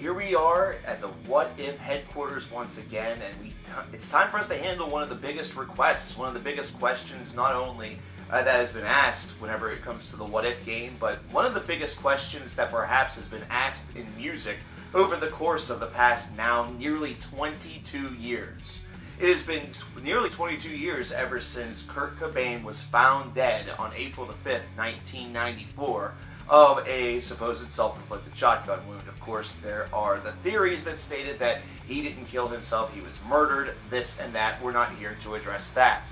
Here we are at the What If headquarters once again, and it's time for us to handle one of the biggest requests, one of the biggest questions not only that has been asked whenever it comes to the What If game, but one of the biggest questions that perhaps has been asked in music over the course of the past now nearly 22 years. It has been nearly 22 years ever since Kurt Cobain was found dead on April the 5th, 1994, of a supposed self-inflicted shotgun wound. Of course, there are the theories that stated that he didn't kill himself, he was murdered, this and that. We're not here to address that.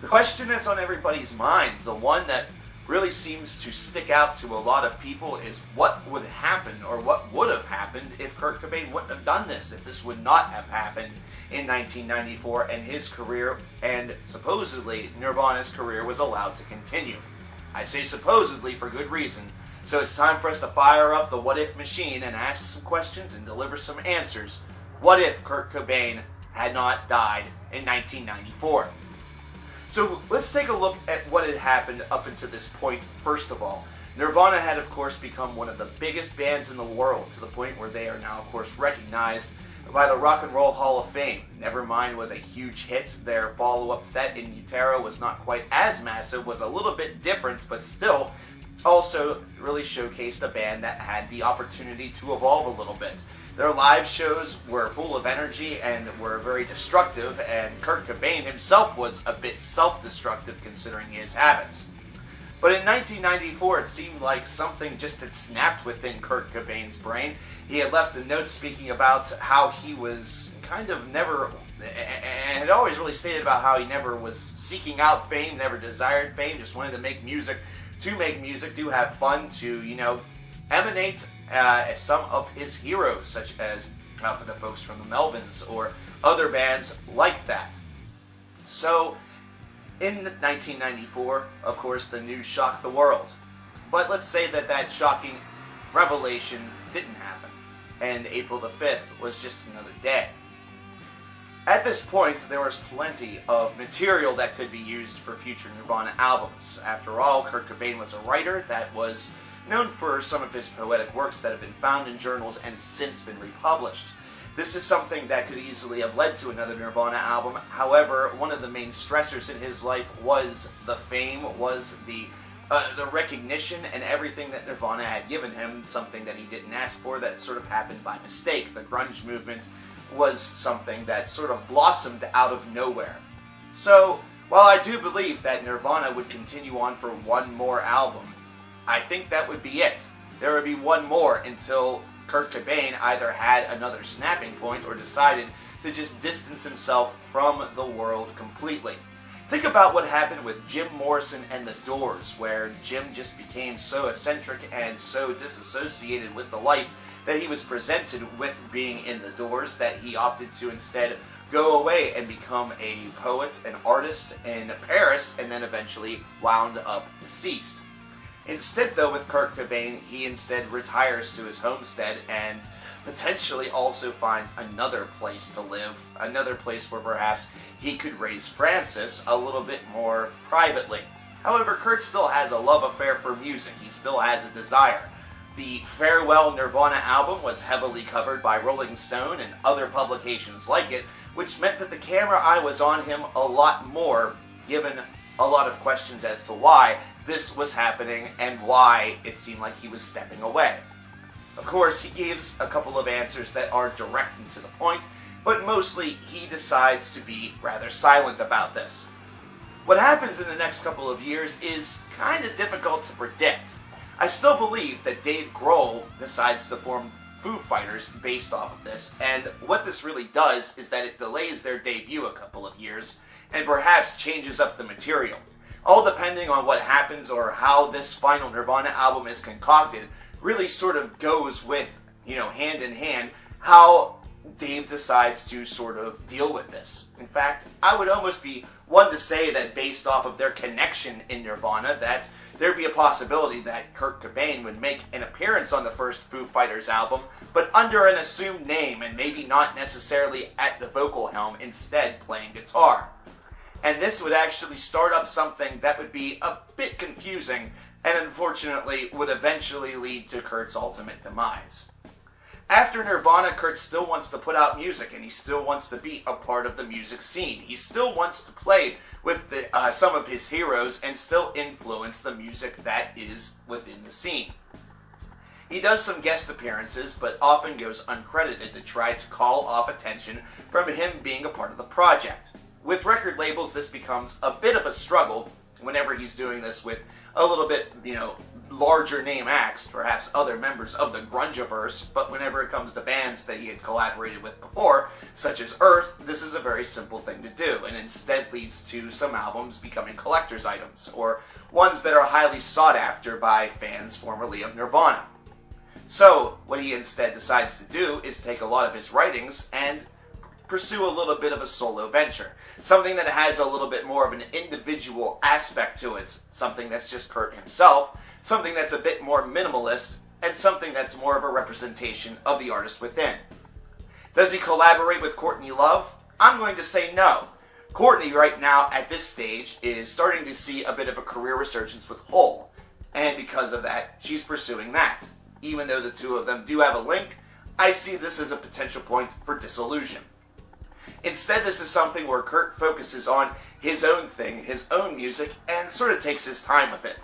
The question that's on everybody's minds, the one that really seems to stick out to a lot of people, is what would happen, or what would have happened if Kurt Cobain wouldn't have done this, if this would not have happened in 1994 and his career, and supposedly Nirvana's career, was allowed to continue. I say supposedly for good reason. So it's time for us to fire up the What If machine and ask some questions and deliver some answers. What if Kurt Cobain had not died in 1994? So let's take a look at what had happened up until this point. First of all, Nirvana had of course become one of the biggest bands in the world, to the point where they are now of course recognized by the Rock and Roll Hall of Fame. Nevermind was a huge hit. Their follow-up to that, In Utero, was not quite as massive, was a little bit different, but still also really showcased a band that had the opportunity to evolve a little bit. Their live shows were full of energy and were very destructive, and Kurt Cobain himself was a bit self-destructive considering his habits. But in 1994, it seemed like something just had snapped within Kurt Cobain's brain. He had left a note speaking about how he was kind of never, and had always really stated about how he never was seeking out fame, never desired fame, just wanted to make music, to have fun, to, emanate some of his heroes, such as for the folks from the Melvins or other bands like that. So, in 1994, of course, the news shocked the world. But let's say that shocking revelation didn't happen, and April the 5th was just another day. At this point, there was plenty of material that could be used for future Nirvana albums. After all, Kurt Cobain was a writer that was known for some of his poetic works that have been found in journals and since been republished. This is something that could easily have led to another Nirvana album. However, one of the main stressors in his life was the fame, was the recognition and everything that Nirvana had given him, something that he didn't ask for, that sort of happened by mistake. The grunge movement was something that sort of blossomed out of nowhere. So, while I do believe that Nirvana would continue on for one more album, I think that would be it. There would be one more until Kurt Cobain either had another snapping point or decided to just distance himself from the world completely. Think about what happened with Jim Morrison and the Doors, where Jim just became so eccentric and so disassociated with the life that he was presented with being in the Doors, that he opted to instead go away and become a poet, an artist in Paris, and then eventually wound up deceased. Instead, though, with Kurt Cobain, he instead retires to his homestead and potentially also finds another place to live, another place where perhaps he could raise Francis a little bit more privately. However, Kurt still has a love affair for music. He still has a desire. The Farewell Nirvana album was heavily covered by Rolling Stone and other publications like it, which meant that the camera eye was on him a lot more, given a lot of questions as to why this was happening and why it seemed like he was stepping away. Of course, he gives a couple of answers that are direct and to the point, but mostly he decides to be rather silent about this. What happens in the next couple of years is kind of difficult to predict. I still believe that Dave Grohl decides to form Foo Fighters based off of this, and what this really does is that it delays their debut a couple of years and perhaps changes up the material. All depending on what happens or how this final Nirvana album is concocted really sort of goes with, hand in hand, how Dave decides to sort of deal with this. In fact, I would almost be one to say that based off of their connection in Nirvana, that there'd be a possibility that Kurt Cobain would make an appearance on the first Foo Fighters album, but under an assumed name and maybe not necessarily at the vocal helm, instead playing guitar. And this would actually start up something that would be a bit confusing and unfortunately would eventually lead to Kurt's ultimate demise. After Nirvana, Kurt still wants to put out music, and he still wants to be a part of the music scene. He still wants to play with some of his heroes and still influence the music that is within the scene. He does some guest appearances, but often goes uncredited to try to call off attention from him being a part of the project. With record labels, this becomes a bit of a struggle whenever he's doing this with a little bit, larger name acts, perhaps other members of the grunge-averse, but whenever it comes to bands that he had collaborated with before, such as Earth, this is a very simple thing to do, and instead leads to some albums becoming collector's items, or ones that are highly sought after by fans formerly of Nirvana. So, what he instead decides to do is take a lot of his writings and pursue a little bit of a solo venture. Something that has a little bit more of an individual aspect to it. Something that's just Kurt himself. Something that's a bit more minimalist. And something that's more of a representation of the artist within. Does he collaborate with Courtney Love? I'm going to say no. Courtney right now at this stage is starting to see a bit of a career resurgence with Hole. And because of that, she's pursuing that. Even though the two of them do have a link, I see this as a potential point for disillusion. Instead, this is something where Kurt focuses on his own thing, his own music, and sort of takes his time with it.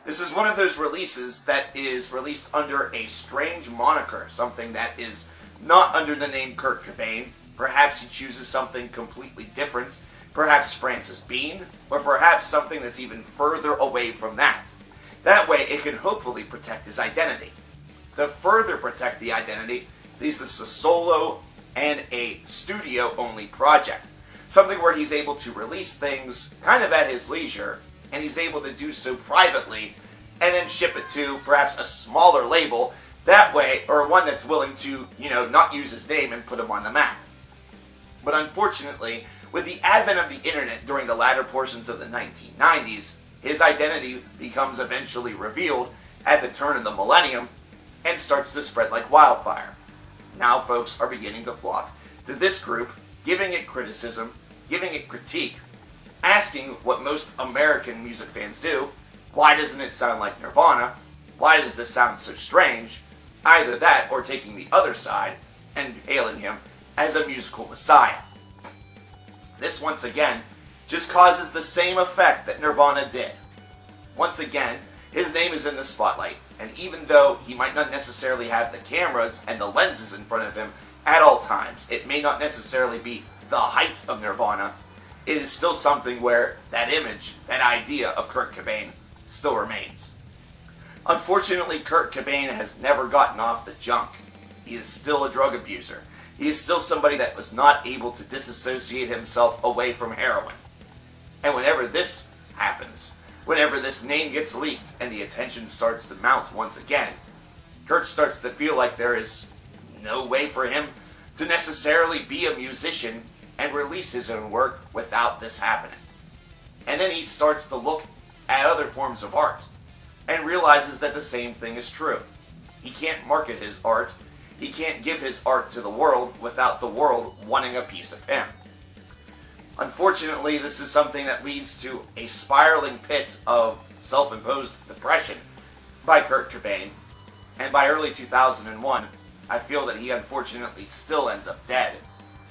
This is one of those releases that is released under a strange moniker, something that is not under the name Kurt Cobain. Perhaps he chooses something completely different, perhaps Francis Bean, or perhaps something that's even further away from that. That way, it can hopefully protect his identity. To further protect the identity, this is a solo and a studio-only project. Something where he's able to release things kind of at his leisure, and he's able to do so privately, and then ship it to perhaps a smaller label, that way, or one that's willing to, not use his name and put him on the map. But unfortunately, with the advent of the internet during the latter portions of the 1990s, his identity becomes eventually revealed at the turn of the millennium, and starts to spread like wildfire. Now folks are beginning to flock to this group, giving it criticism, giving it critique, asking what most American music fans do: why doesn't it sound like Nirvana? Why does this sound so strange? Either that, or taking the other side and hailing him as a musical messiah. This once again just causes the same effect that Nirvana did. Once again, his name is in the spotlight, and even though he might not necessarily have the cameras and the lenses in front of him at all times, it may not necessarily be the height of Nirvana, it is still something where that image, that idea of Kurt Cobain still remains. Unfortunately, Kurt Cobain has never gotten off the junk. He is still a drug abuser. He is still somebody that was not able to disassociate himself away from heroin. And whenever this happens, whenever this name gets leaked and the attention starts to mount once again, Kurt starts to feel like there is no way for him to necessarily be a musician and release his own work without this happening. And then he starts to look at other forms of art and realizes that the same thing is true. He can't market his art, he can't give his art to the world without the world wanting a piece of him. Unfortunately, this is something that leads to a spiraling pit of self-imposed depression by Kurt Cobain, and by early 2001, I feel that he unfortunately still ends up dead.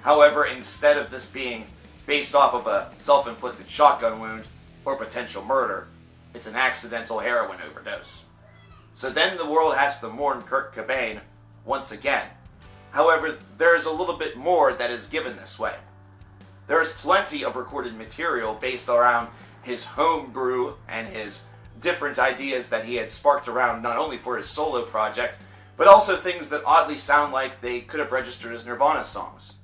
However, instead of this being based off of a self-inflicted shotgun wound or potential murder, it's an accidental heroin overdose. So then the world has to mourn Kurt Cobain once again. However, there is a little bit more that is given this way. There is plenty of recorded material based around his homebrew and his different ideas that he had sparked around not only for his solo project, but also things that oddly sound like they could have registered as Nirvana songs.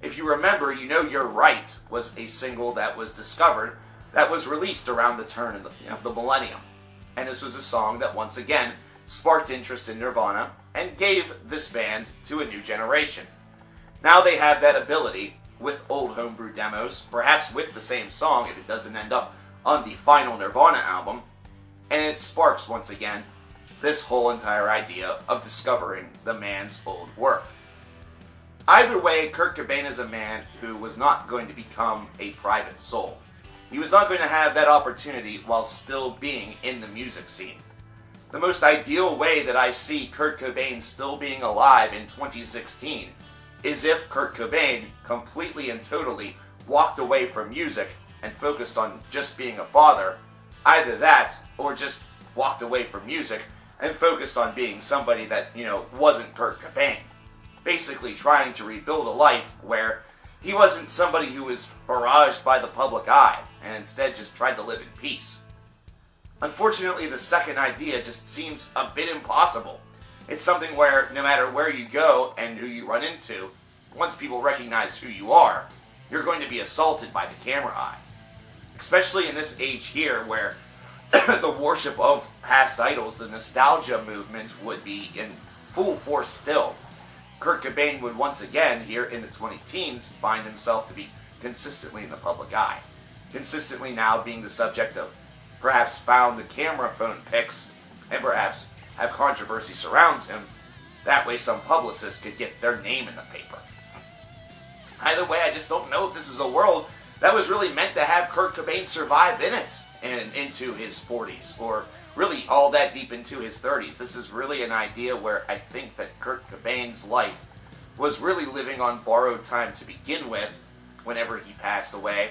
If you remember, You Know You're Right was a single that was discovered, that was released around the turn of the millennium. And this was a song that once again sparked interest in Nirvana and gave this band to a new generation. Now they have that ability with old homebrew demos, perhaps with the same song if it doesn't end up on the final Nirvana album, and it sparks once again this whole entire idea of discovering the man's old work. Either way, Kurt Cobain is a man who was not going to become a private soul. He was not going to have that opportunity while still being in the music scene. the most ideal way that I see Kurt Cobain still being alive in 2016 is if Kurt Cobain completely and totally walked away from music and focused on just being a father. Either that, or just walked away from music and focused on being somebody that, wasn't Kurt Cobain. Basically trying to rebuild a life where he wasn't somebody who was barraged by the public eye, and instead just tried to live in peace. Unfortunately, the second idea just seems a bit impossible. It's something where no matter where you go and who you run into, once people recognize who you are, you're going to be assaulted by the camera eye. Especially in this age here where the worship of past idols, the nostalgia movement, would be in full force still. Kurt Cobain would once again, here in the 20-teens, find himself to be consistently in the public eye. Consistently now being the subject of perhaps found the camera phone pics, and perhaps have controversy surround him. That way some publicist could get their name in the paper. Either way, I just don't know if this is a world that was really meant to have Kurt Cobain survive in it and into his 40s, or really all that deep into his 30s. This is really an idea where I think that Kurt Cobain's life was really living on borrowed time to begin with, whenever he passed away,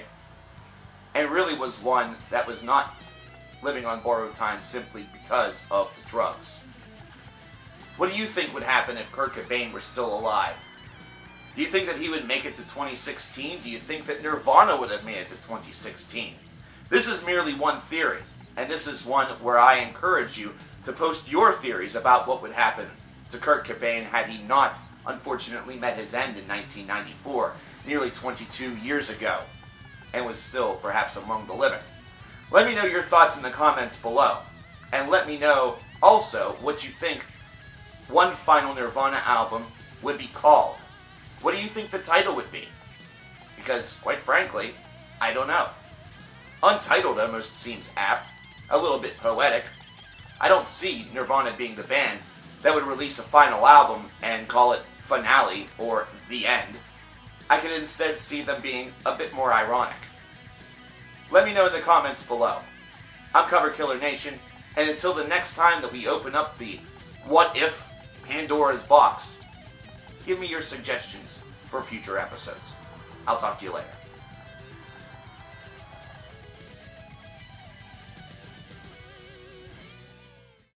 and really was one that was not living on borrowed time simply because of the drugs. What do you think would happen if Kurt Cobain were still alive? Do you think that he would make it to 2016? Do you think that Nirvana would have made it to 2016? This is merely one theory, and this is one where I encourage you to post your theories about what would happen to Kurt Cobain had he not, unfortunately, met his end in 1994, nearly 22 years ago, and was still perhaps among the living. Let me know your thoughts in the comments below, and let me know also what you think one final Nirvana album would be called. What do you think the title would be? Because, quite frankly, I don't know. Untitled almost seems apt, a little bit poetic. I don't see Nirvana being the band that would release a final album and call it Finale or The End. I could instead see them being a bit more ironic. Let me know in the comments below. I'm coverkillernation, and until the next time that we open up the What If Pandora's Box, give me your suggestions for future episodes. I'll talk to you later.